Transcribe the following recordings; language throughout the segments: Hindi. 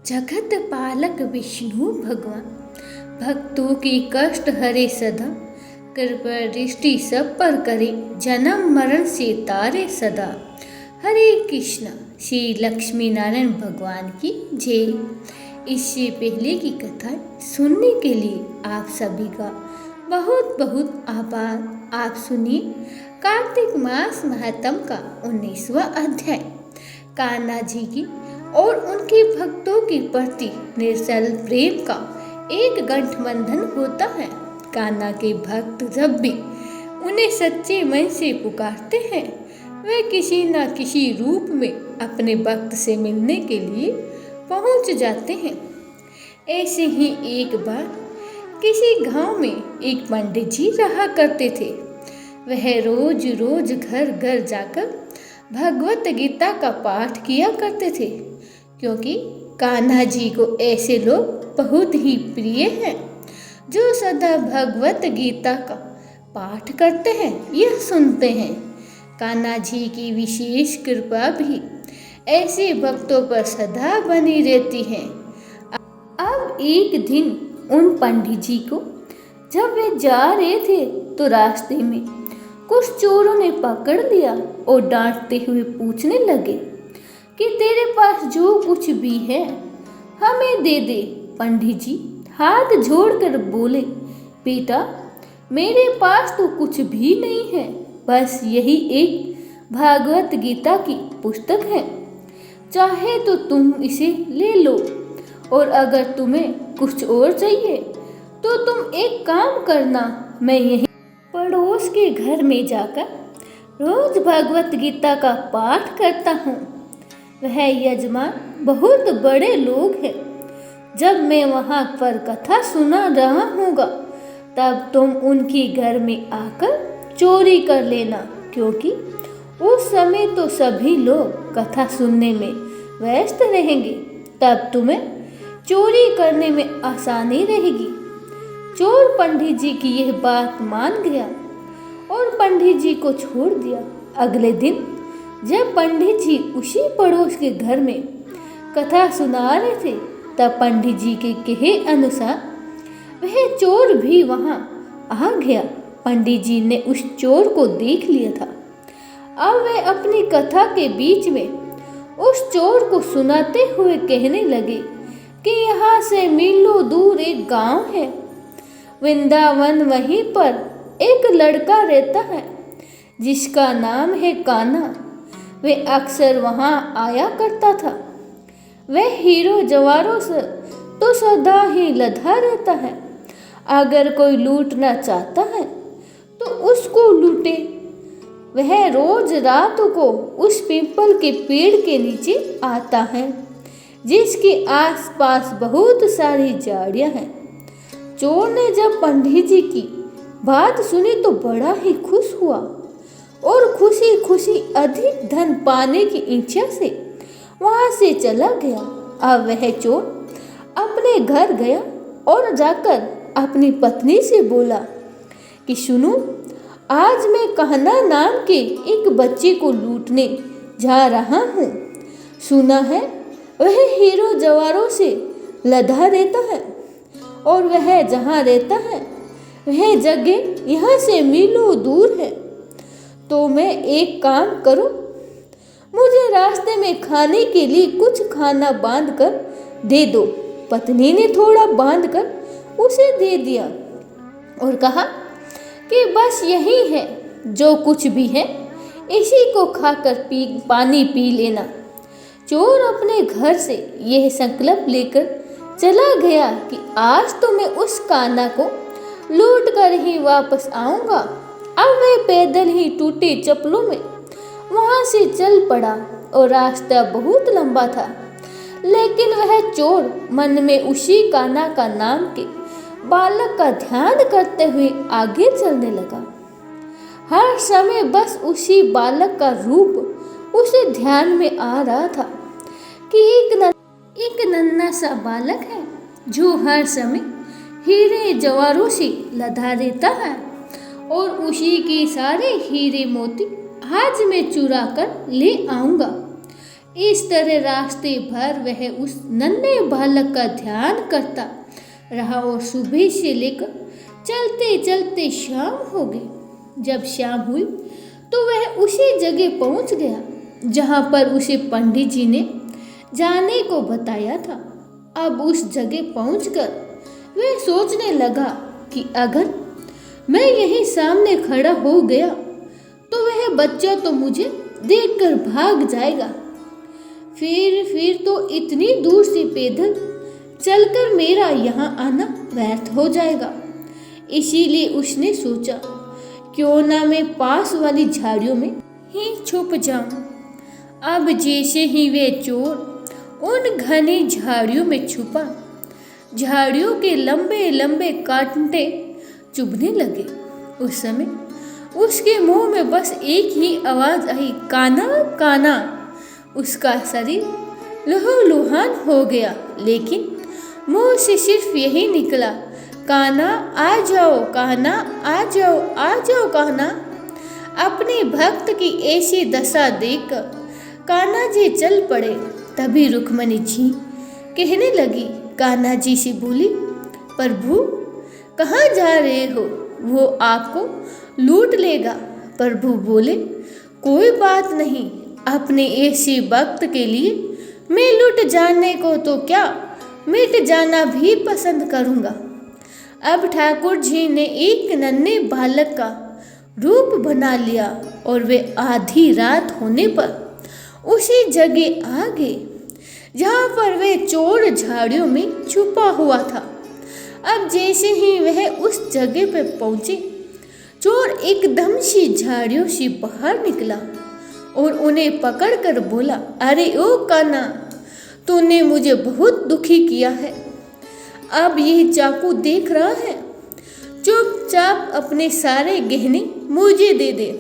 जगत पालक विष्णु भगवान, भक्तों की कष्ट हरे सदा, कृपा दृष्टि सब पर करे, जन्म मरण से तारे सदा। हरे कृष्णा। श्री लक्ष्मी नारायण भगवान की जय। इससे पहले की कथा सुनने के लिए आप सभी का बहुत बहुत आभार। आप सुनिए कार्तिक मास महात्म का 19वां अध्याय। कान्हा जी की और उनके भक्तों के प्रति निश्चल प्रेम का एक गठबंधन होता है। कान्हा के भक्त जब भी उन्हें सच्चे मन से पुकारते हैं, वे किसी न किसी रूप में अपने भक्त से मिलने के लिए पहुंच जाते हैं। ऐसे ही एक बार किसी गांव में एक पंडित जी रहा करते थे। वह रोज रोज घर घर जाकर भगवत गीता का पाठ किया करते थे, क्योंकि कान्हा जी को ऐसे लोग बहुत ही प्रिय हैं जो सदा भगवत गीता का पाठ करते हैं या सुनते हैं। कान्हा जी की विशेष कृपा भी ऐसे भक्तों पर सदा बनी रहती है। अब एक दिन उन पंडित जी को जब वे जा रहे थे तो रास्ते में कुछ चोरों ने पकड़ लिया और डांटते हुए पूछने लगे कि तेरे पास जो कुछ भी है हमें दे दे। पंडित जी हाथ जोड़कर बोले, बेटा मेरे पास तो कुछ भी नहीं है, बस यही एक भागवत गीता की पुस्तक है। चाहे तो तुम इसे ले लो, और अगर तुम्हें कुछ और चाहिए तो तुम एक काम करना, मैं यही पड़ोस के घर में जाकर रोज भगवत गीता का पाठ करता हूँ। वह यजमान बहुत बड़े लोग हैं। जब मैं वहाँ पर कथा सुना रहा हूँगा तब तुम उनके घर में आकर चोरी कर लेना, क्योंकि उस समय तो सभी लोग कथा सुनने में व्यस्त रहेंगे। तब तुम्हें चोरी करने में आसानी रहेगी। चोर पंडित जी की यह बात मान गया और पंडित जी को छोड़ दिया। अगले दिन जब पंडित जी उसी पड़ोस के घर में कथा सुना रहे थे, तब पंडित जी के कहे अनुसार वह चोर भी वहां आ गया। पंडित जी ने उस चोर को देख लिया था। अब वे अपनी कथा के बीच में उस चोर को सुनाते हुए कहने लगे कि यहाँ से मीलों दूर एक गांव है, वृंदावन, वहीं पर एक लड़का रहता है जिसका नाम है कान्हा। वे अक्सर वहां आया करता था। वह हीरो जवारों से तो सदा ही लदा रहता है। अगर कोई लूटना चाहता है तो उसको लूटे। वह रोज रात को उस पीपल के पेड़ के नीचे आता है जिसके आसपास बहुत सारी झाड़ियां हैं। चोर ने जब पंडित जी की बात सुनी तो बड़ा ही खुश हुआ और खुशी खुशी अधिक धन पाने की इच्छा से वहां से चला गया। अब वह चोर अपने घर गया और जाकर अपनी पत्नी से बोला कि सुनो, आज मैं कान्हा नाम के एक बच्चे को लूटने जा रहा हूँ। सुना है वह हीरो जवारों से लदा रहता है और वह जहाँ रहता है वह जगह यहाँ से मीलों दूर है। तो मैं एक काम करूँ, मुझे रास्ते में खाने के लिए कुछ खाना बांध कर दे दो। पत्नी ने थोड़ा बांध कर उसे दे दिया और कहा कि बस यही है, जो कुछ भी है इसी को खाकर पानी पी लेना। चोर अपने घर से यह संकल्प लेकर चला गया कि आज तो मैं उस कान्हा को लूट कर ही वापस आऊंगा। अब मैं पैदल ही टूटे चप्पलों में वहां से चल पड़ा और रास्ता बहुत लंबा था, लेकिन वह चोर मन में उसी कान्हा का नाम के बालक का ध्यान करते हुए आगे चलने लगा। हर समय बस उसी बालक का रूप उसे ध्यान में आ रहा था कि एक नन्हा सा बालक है जो हर समय हीरे जवारों से लदा रहता है और उसी के सारे हीरे मोती आज मैं चुरा कर ले आऊंगा। इस तरह रास्ते भर वह उस नन्हे बालक का ध्यान करता रहा और सुबह से लेकर चलते चलते शाम हो गई। जब शाम हुई तो वह उसी जगह पहुंच गया जहां पर उसे पंडित जी ने जाने को बताया था। अब उस जगह पहुंचकर वह सोचने लगा कि अगर मैं यहीं सामने खड़ा हो गया तो वह बच्चा तो मुझे देखकर भाग जाएगा। फिर तो इतनी दूर से पैदल चलकर मेरा यहाँ आना व्यर्थ हो जाएगा। इसीलिए उसने सोचा क्यों ना मैं पास वाली झाड़ियों में ही छुप जाऊं। अब जैसे ही वे चोर उन घनी झाड़ियों में छुपा, झाड़ियों के लंबे लंबे कांटे चुभने लगे। उस समय उसके मुंह में बस एक ही आवाज आई, काना काना। उसका शरीर लहूलुहान हो गया, लेकिन मुंह से सिर्फ यही निकला, काना आ जाओ, काना आ जाओ, आ जाओ काना। अपने भक्त की ऐसी दशा देखकर कान्हा जी चल पड़े। तभी रुक्मणी जी कहने लगी, कान्हा जी से बोली, प्रभु कहाँ जा रहे हो? वो आपको लूट लेगा। प्रभु बोले, कोई बात नहीं, अपने ऐसे भक्त के लिए मैं लूट जाने को तो क्या, मिट जाना भी पसंद करूँगा। अब ठाकुर जी ने एक नन्हे बालक का रूप बना लिया और वे आधी रात होने पर उसी जगह आ गए जहाँ पर वे चोर झाड़ियों में छुपा हुआ था। अब जैसे ही वह उस जगह पर पहुँचे, चोर एकदम से झाड़ियों से बाहर निकला और उन्हें पकड़कर बोला, अरे ओ कान्हा, तूने मुझे बहुत दुखी किया है। अब यह चाकू देख रहा है, चुपचाप अपने सारे गहने मुझे दे दे।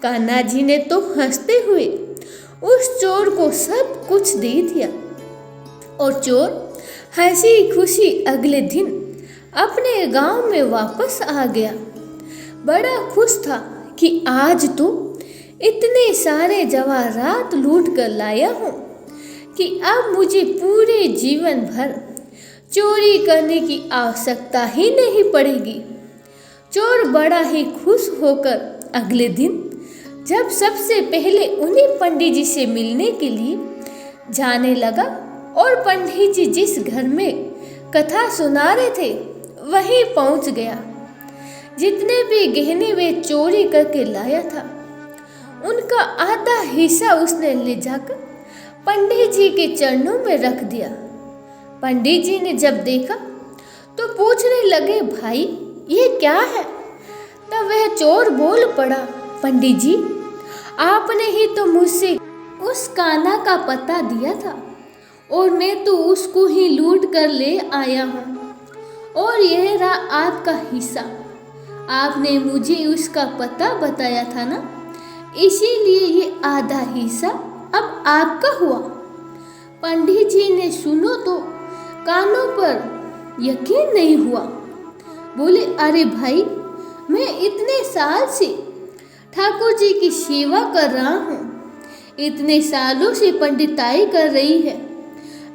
कान्हा जी ने तो हंसते हुए उस चोर को सब कुछ दे दिया और चोर हंसी खुशी अगले दिन अपने गांव में वापस आ गया। बड़ा खुश था कि आज तो इतने सारे जवाहरात लूट कर लाया हूँ कि अब मुझे पूरे जीवन भर चोरी करने की आवश्यकता ही नहीं पड़ेगी। चोर बड़ा ही खुश होकर अगले दिन जब सबसे पहले उन्हीं पंडित जी से मिलने के लिए जाने लगा और पंडित जी जिस घर में कथा सुना रहे थे वहीं पहुंच गया। जितने भी गहने वे चोरी करके लाया था उनका आधा हिस्सा उसने ले जाकर पंडित जी के चरणों में रख दिया। पंडित जी ने जब देखा तो पूछने लगे, भाई ये क्या है? तब वह चोर बोल पड़ा, पंडित जी, आपने ही तो मुझसे उस कान्हा का पता दिया था और मैं तो उसको ही लूट कर ले आया हूँ और यह रहा आपका हिस्सा। आपने मुझे उसका पता बताया था ना, इसीलिए ये आधा हिस्सा अब आपका हुआ। पंडित जी ने सुनो तो कानों पर यकीन नहीं हुआ। बोले, अरे भाई, मैं इतने साल से ठाकुर जी की सेवा कर रहा हूँ, इतने सालों से पंडिताई कर रही है,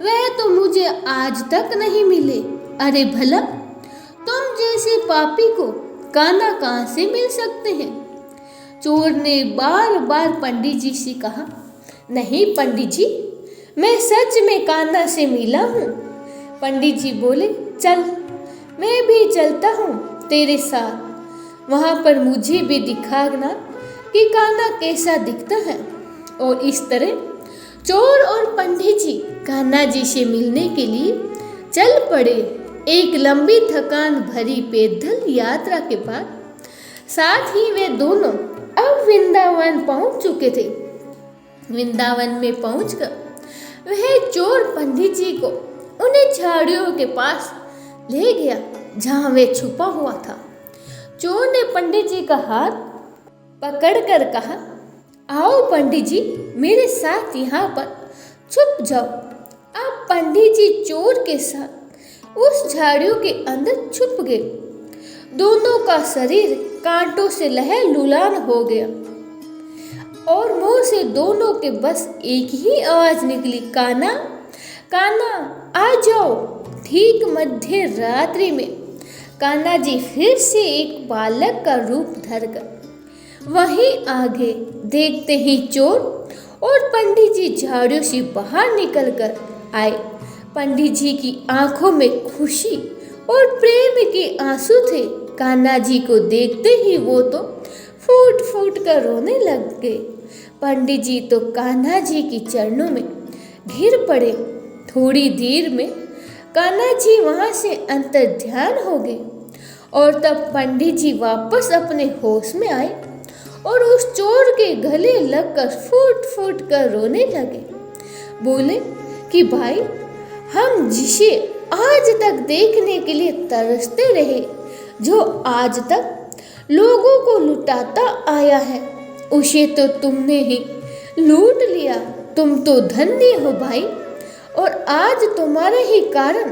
वह तो मुझे आज तक नहीं मिले। अरे भला, तुम जैसे पापी को कान्हा कहाँ से मिल सकते हैं? चोर ने बार बार पंडित जी से कहा, नहीं पंडित जी, मैं सच में कान्हा से मिला हूँ। पंडित जी बोले, चल मैं भी चलता हूँ तेरे साथ, वहाँ पर मुझे भी दिखाना कि कान्हा कैसा दिखता है। और इस तरह चोर और पंडित जी कान्हा जी से मिलने के लिए चल पड़े। एक लंबी थकान भरी पैदल यात्रा के बाद साथ ही वे दोनों अब वृंदावन पहुंच चुके थे। वृंदावन में पहुंचकर वह चोर पंडित जी को उन्हें झाड़ियों के पास ले गया जहां वे छुपा हुआ था। चोर ने पंडित जी का हाथ पकड़कर कहा, आओ पंडित जी, मेरे साथ यहाँ पर छुप जाओ। अब पंडित जी चोर के साथ उस झाड़ियों के अंदर छुप गए। दोनों का शरीर कांटों से लहलुहान हो गया। और मुंह से दोनों के बस एक ही आवाज निकली, कान्हा कान्हा आ जाओ। ठीक मध्य रात्रि में कान्हा जी फिर से एक बालक का रूप धरकर वहीं आगे। देखते ही चोर और पंडित जी झाड़ियों से बाहर निकल कर आए। पंडित जी की आंखों में खुशी और प्रेम के आंसू थे। कान्हा जी को देखते ही वो तो फूट फूट कर रोने लग गए। पंडित जी तो कान्हा जी के चरणों में गिर पड़े। थोड़ी देर में कान्हा जी वहां से अंतर्ध्यान हो गए और तब पंडित जी वापस अपने होश में आए और उस चोर के गले लगकर फूट फूट कर रोने लगे। बोले कि भाई, हम जिसे आज तक देखने के लिए तरसते रहे, जो आज तक लोगों को लुटाता आया है, उसे तो तुमने ही लूट लिया। तुम तो धन्य हो भाई, और आज तुम्हारे ही कारण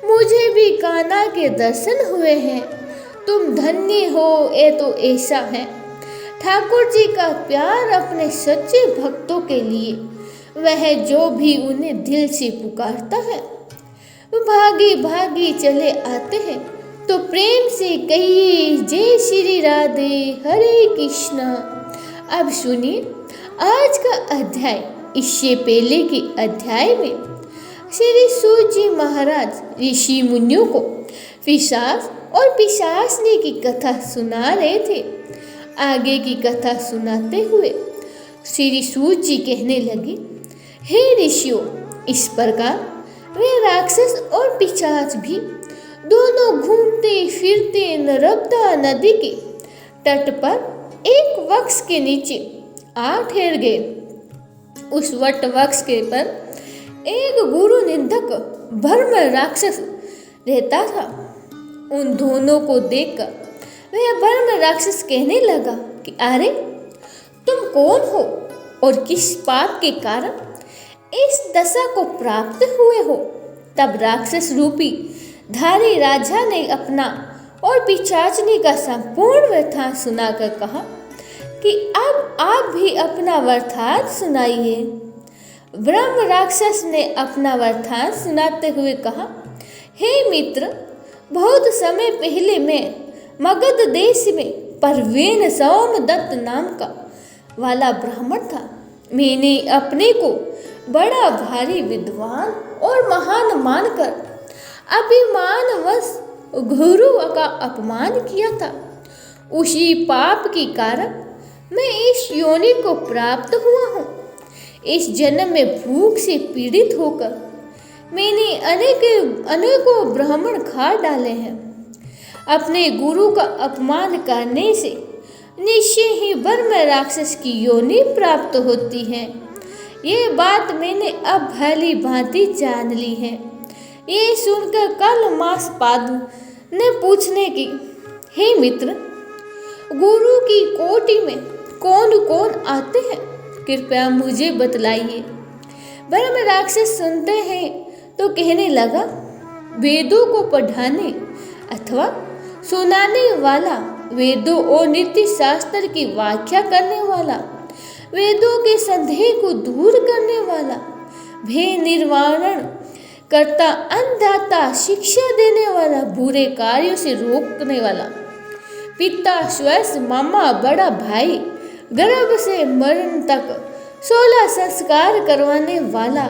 मुझे भी कान्हा के दर्शन हुए हैं। तुम धन्य हो, ये तो ऐसा है। ठाकुर जी का प्यार अपने सच्चे भक्तों के लिए, वह जो भी उन्हें दिल से पुकारता है, भागी भागी चले आते हैं। तो प्रेम से कहिए, जय श्री राधे, हरे कृष्णा। अब सुनिए आज का अध्याय। इससे पहले के अध्याय में श्री सूत जी महाराज ऋषि मुनियों को पिशाच और पिशाचनी की कथा सुना रहे थे। आगे की कथा सुनाते हुए श्री सूत जी कहने लगे, हे ऋषियों, इस प्रकार वे राक्षस और पिशाच भी दोनों घूमते फिरते नर्मदा नदी के तट पर एक वृक्ष के नीचे आ ठहर गए। उस वट वृक्ष के पर एक गुरु निंदक भर्म राक्षस रहता था। उन दोनों को देखकर वह भर्म राक्षस कहने लगा कि अरे, तुम कौन हो और किस पाप के कारण इस दशा को प्राप्त हुए हो। तब राक्षस रूपी धारी राजा ने अपना और पिशाचनी का संपूर्ण वृत्तांत सुनाकर कहा कि अब आप भी अपना वृत्तांत सुनाइए। ब्रह्म राक्षस ने अपना वृत्तांत सुनाते हुए कहा, हे मित्र, बहुत समय पहले मैं मगध देश में परवीन सोमदत्त नाम का वाला ब्राह्मण था। मैंने अपने को बड़ा भारी विद्वान और महान मानकर अभिमानवश गुरु का अपमान किया था। उसी पाप के कारण मैं इस योनि को प्राप्त हुआ हूँ। इस जन्म में भूख से पीड़ित होकर मैंने अनेकों ब्राह्मण खा डाले हैं। अपने गुरु का अपमान करने से निश्चय ही ब्रह्म राक्षस की योनि प्राप्त होती है। ये बात मैंने अब भली भांति जान ली है। ये सुनकर कल मास पादु ने पूछने की, हे मित्र, गुरु की कोटि में कौन कौन आते हैं, कृपया मुझे बतलाइए। ब्रह्म राक्षस सुनते हैं तो कहने लगा, वेदों को पढ़ाने अथवा सुनाने वाला, वेदों और नीति शास्त्र की व्याख्या करने वाला, वेदों के संदेह को दूर करने वाला, भय निवारण करता, अन्नदाता, शिक्षा देने वाला, बुरे कार्यों से रोकने वाला, पिता, स्वयं, मामा, बड़ा भाई, गर्भ से मरण तक 16 संस्कार करवाने वाला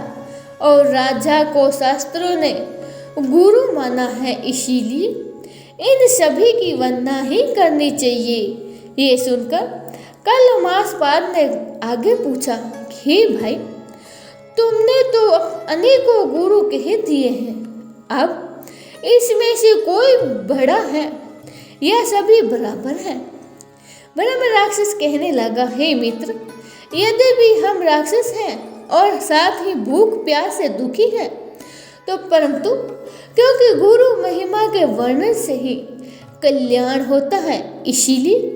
और राजा को शास्त्रों ने गुरु माना है, इसीलिए इन सभी की वंदना ही करनी चाहिए। ये सुनकर कल मासपाद ने आगे पूछा, हे भाई, तुमने तो अनेकों गुरु कह दिए हैं, अब इसमें से कोई बड़ा है या सभी बराबर हैं? ब्रह्म राक्षस कहने लगा, हे मित्र, यद्यपि हम राक्षस हैं और साथ ही भूख प्यास से दुखी हैं, तो परंतु क्योंकि गुरु महिमा के वर्णन से ही कल्याण होता है, इसीलिए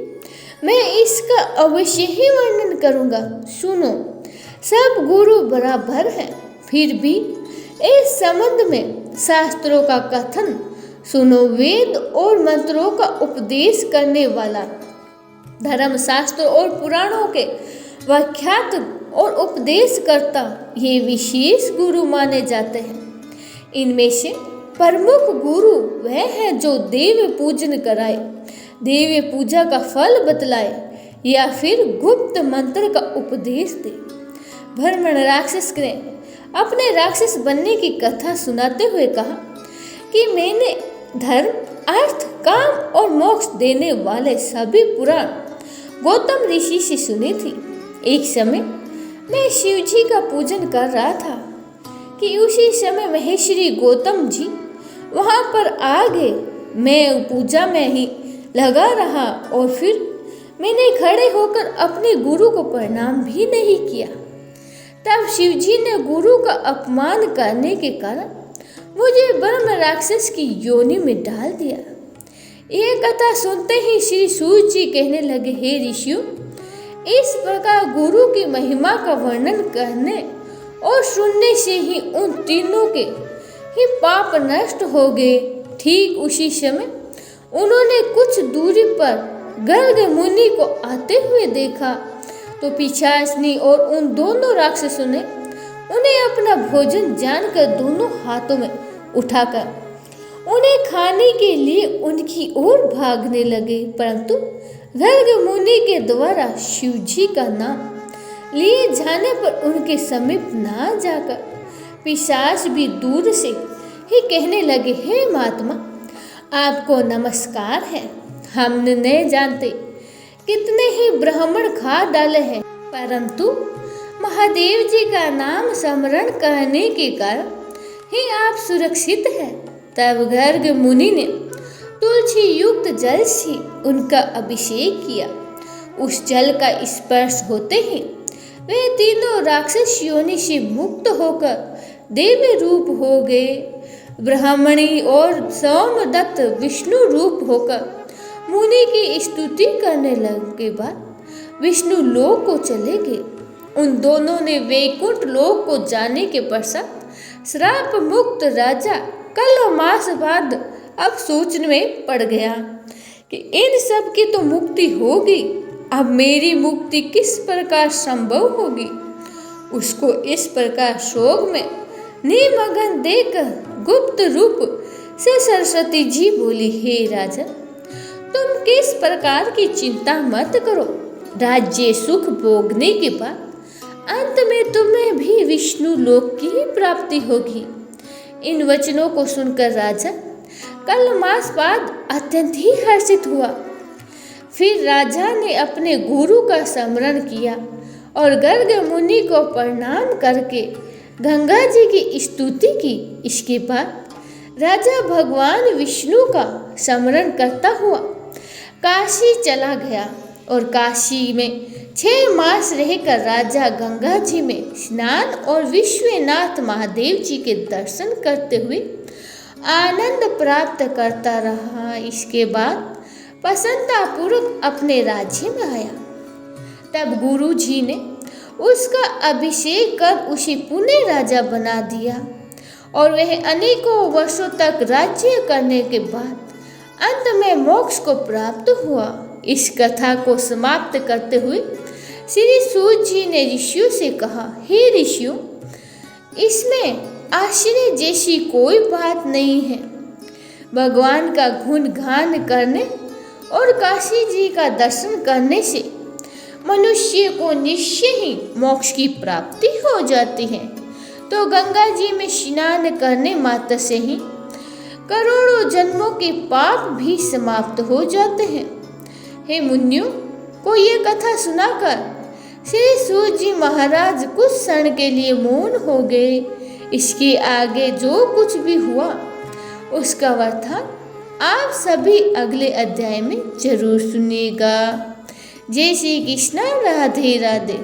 मैं इसका अवश्य ही वर्णन करूँगा। सुनो, सब गुरु बराबर हैं, फिर भी इस संबंध में शास्त्रों का कथन सुनो। वेद और मंत्रों का उपदेश करने वाला, धर्म शास्त्र और पुराणों के व्याख्यात और उपदेशकर्ता ये विशेष गुरु माने जाते हैं। इनमें से प्रमुख गुरु वह है जो देव पूजन कराए, देव पूजा का फल बतलाए या फिर गुप्त मंत्र का उपदेश दे। ब्राह्मण राक्षस ने अपने राक्षस बनने की कथा सुनाते हुए कहा कि मैंने धर्म, अर्थ, काम और मोक्ष देने वाले सभी पुराण गौतम ऋषि से सुनी थी। एक समय मैं शिव जी का पूजन कर रहा था कि उसी समय महेश्वरी गौतम जी वहां पर आ गए। मैं पूजा में ही लगा रहा और फिर मैंने खड़े होकर अपने गुरु को प्रणाम भी नहीं किया। तब शिव जी ने गुरु का अपमान करने के कारण मुझे ब्रह्म राक्षस की योनि में डाल दिया। यह कथा सुनते ही श्री सूर्य जी कहने लगे, हे ऋषियों, इस प्रकार गुरु की महिमा का वर्णन करने और सुनने से ही उन तीनों के ही पाप नष्ट हो गए। ठीक उसी समय उन्होंने कुछ दूरी पर गर्ग मुनि को आते हुए देखा तो पिशाचनी और उन दोनों राक्षसों ने उन्हें अपना भोजन जानकर दोनों हाथों में उठाकर उन्हें खाने के लिए उनकी ओर भागने लगे, परंतु गर्ग मुनि के द्वारा शिव जी का नाम लिए जाने पर उनके समीप ना जाकर पिशाच भी दूर से ही कहने लगे, हे महात्मा, आपको नमस्कार है। हम नहीं जानते कितने ही ब्राह्मण खा डाले हैं, परंतु महादेव जी का नाम स्मरण करने के कारण ही आप सुरक्षित हैं। तब गर्ग मुनि ने तुलसी युक्त जल से उनका अभिषेक किया। उस जल का स्पर्श होते ही वे तीनों राक्षस योनि से मुक्त होकर देवी रूप हो गए। ब्राह्मणी और सोमदत्त विष्णु रूप होकर मुनि की स्तुति करने लगने के बाद विष्णु लोक को चले गए। उन दोनों ने वैकुंठ लोक को जाने के पश्चात श्राप मुक्त राजा कल मास बाद अब सोचने में पड़ गया कि इन सब की तो मुक्ति होगी, अब मेरी मुक्ति किस प्रकार संभव होगी। उसको इस प्रकार शोक में निमग्न देखकर गुप्त रूप से सरस्वती जी बोली, हे राजा, तुम किस प्रकार की चिंता मत करो। राज्य सुख भोगने के बाद अंत में तुम्हें भी विष्णु लोक की ही प्राप्ति होगी। इन वचनों को सुनकर राजा कल मास बाद अत्यंत ही हर्षित हुआ। फिर राजा ने अपने गुरु का स्मरण किया और गर्ग मुनि को प्रणाम करके गंगा जी की स्तुति की। इसके बाद राजा भगवान विष्णु का स्मरण करता हुआ काशी चला गया और काशी में 6 मास रहकर राजा गंगा जी में स्नान और विश्वनाथ महादेव जी के दर्शन करते हुए आनंद प्राप्त करता रहा। इसके बाद प्रसन्नतापूर्वक अपने राज्य में आया। तब गुरु जी ने उसका अभिषेक कर उसे पुनः राजा बना दिया और वह अनेकों वर्षों तक राज्य करने के बाद अंत में मोक्ष को प्राप्त हुआ। इस कथा को समाप्त करते हुए श्री सूत जी ने ऋषियों से कहा, हे ऋषियों, इसमें आश्चर्य जैसी कोई बात नहीं है। भगवान का गुणगान करने और काशी जी का दर्शन करने से मनुष्य को निश्चय ही मोक्ष की प्राप्ति हो जाती है। तो गंगा जी में स्नान करने मात्र से ही करोड़ों जन्मों के पाप भी समाप्त हो जाते हैं। हे मुनियों, को ये कथा सुनाकर श्री सूत जी महाराज कुछ क्षण के लिए मौन हो गए। इसके आगे जो कुछ भी हुआ उसका वर्णन आप सभी अगले अध्याय में जरूर सुनिएगा। जय श्री कृष्ण, राधे राधे।